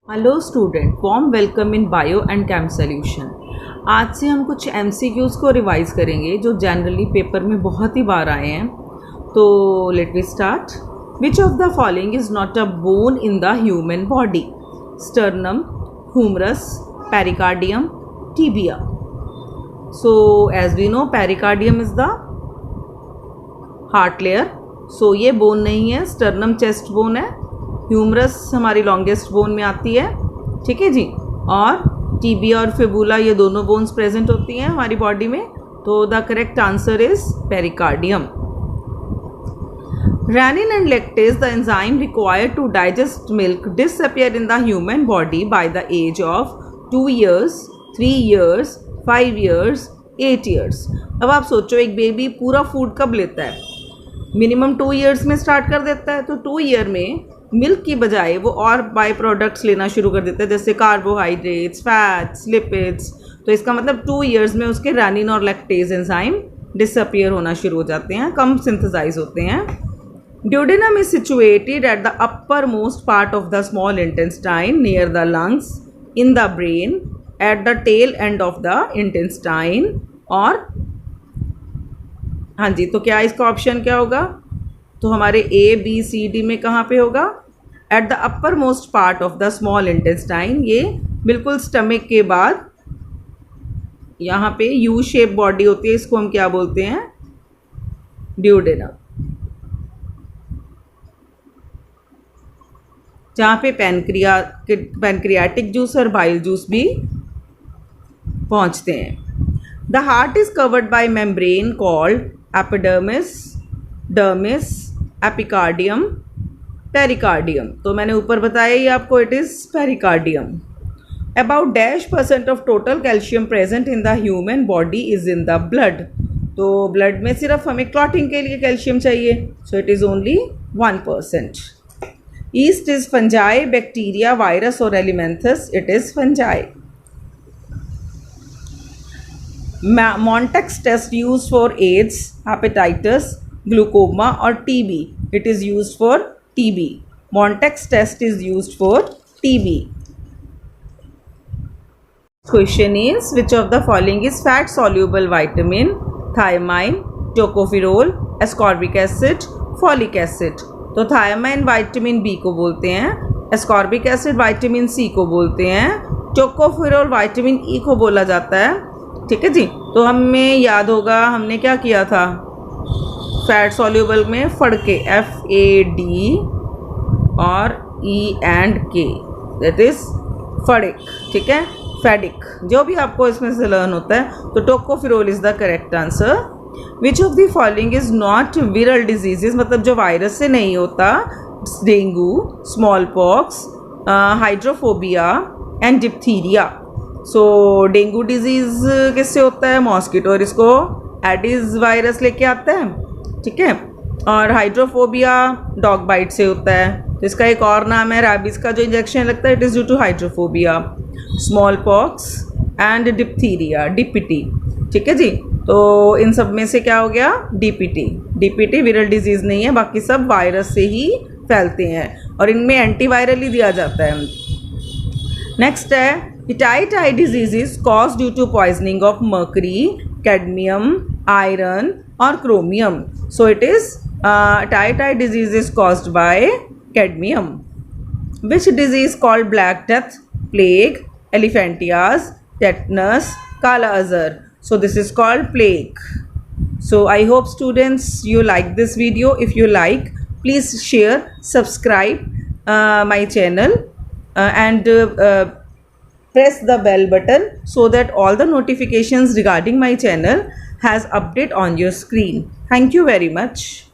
Hello student, warm welcome in bio and came solution. आज से हम कुछ एमसीक्यूज़ को रिवाइज करेंगे जो जनरली पेपर में बहुत ही बार आए हैं। तो let we start. Which of the following is not a bone in the human body? Sternum, humerus, pericardium, tibia. So as we know pericardium is the heart layer. So ये bone नहीं है, sternum chest bone है, humerus हमारी longest bone में आती है, ठीक है जी। और टीबिया और फिबुला ये दोनों बोन्स प्रेजेंट होती हैं हमारी बॉडी में। तो the correct answer is pericardium. Rennin and lactase, the enzyme required to digest milk, disappear in the human body by the age of 2 years, 3 years, 5 years, 8 years। अब आप सोचो एक बेबी पूरा फूड कब लेता है? मिनिमम 2 years में start कर देता है। तो 2 year में मिल्क की बजाय वो और बाई प्रोडक्ट्स लेना शुरू कर देता है, जैसे कार्बोहाइड्रेट्स, फैट्स, लिपिड्स। तो इसका मतलब 2 years में उसके रेनिन और लैक्टेज एंजाइम डिसअपियर होना शुरू हो जाते हैं, कम सिंथेसाइज होते हैं। Duodenum is situated at the upper most part of the small intestine near the lungs, in the brain, at the tail end of the intestine. और हाँ जी, तो क्या इसका ऑप्शन क्या होगा? तो हमारे ABCD में कहाँ पे होगा? Eight the upper most part of the small intestine. ये बिल्कुल स्टमक के बाद यहाँ पे यू शेप बॉडी होती है, इसको हम क्या बोलते हैं? ड्यूडेनम। जहाँ पे पैनक्रियाटिक जूस और बाइल जूस भी पहुँचते हैं। The heart is covered by membrane called epidermis, dermis, epicardium, pericardium. तो मैंने ऊपर बताया ही आपको, it is pericardium. About -% of total calcium present in the human body is in the blood. तो ब्लड में सिर्फ हमें क्लॉटिंग के लिए कैल्शियम चाहिए, so it is only 1%। East is fungi, bacteria, virus और एलिमेंथस, it is fungi. Montex test used for AIDS, hepatitis, glaucoma or TB. It is used for TB. Montex test is used for TB. Question is, which of the following is fat soluble vitamin? Thiamine, tocopherol, ascorbic acid, folic acid. तो thiamine vitamin B को बोलते हैं, ascorbic acid vitamin C को बोलते हैं, tocopherol vitamin E को बोला जाता है, ठीक है जी। तो हमें याद होगा हमने क्या किया था फैट सॉल्यूबल में, फड़के, FAD और EK, दैट इज फड़िक, ठीक है, फैडिक, जो भी आपको इसमें से लर्न होता है। तो tocopherol is the correct answer. Which of the following is not viral diseases, मतलब जो वायरस से नहीं होता? Dengue, small pox, hydrophobia and diphtheria. So dengue disease किससे होता है? मॉस्किटो, और इसको एडिस वायरस लेके आता है, ठीक है। और हाइड्रोफोबिया डॉग बाइट से होता है, तो इसका एक और नाम है रैबिस का जो इंजेक्शन लगता है, it is due to hydrophobia. Small pox and diphtheria, DPT, ठीक है जी। तो इन सब में से क्या हो गया? DPT विरल डिजीज़ नहीं है, बाकी सब वायरस से ही फैलते हैं और इनमें एंटीवायरल ही दिया जाता है। नेक्स्ट है Hepatitis disease is caused due to poisoning of mercury, cadmium, iron or chromium. So it is hepatitis disease is caused by cadmium. Which disease called Black Death, plague, elephantias, tetanus, kala azar? So this is called plague. So I hope students you like this video. If you like, please share, subscribe my channel and press the bell button so that all the notifications regarding my channel has update on your screen. Thank you very much.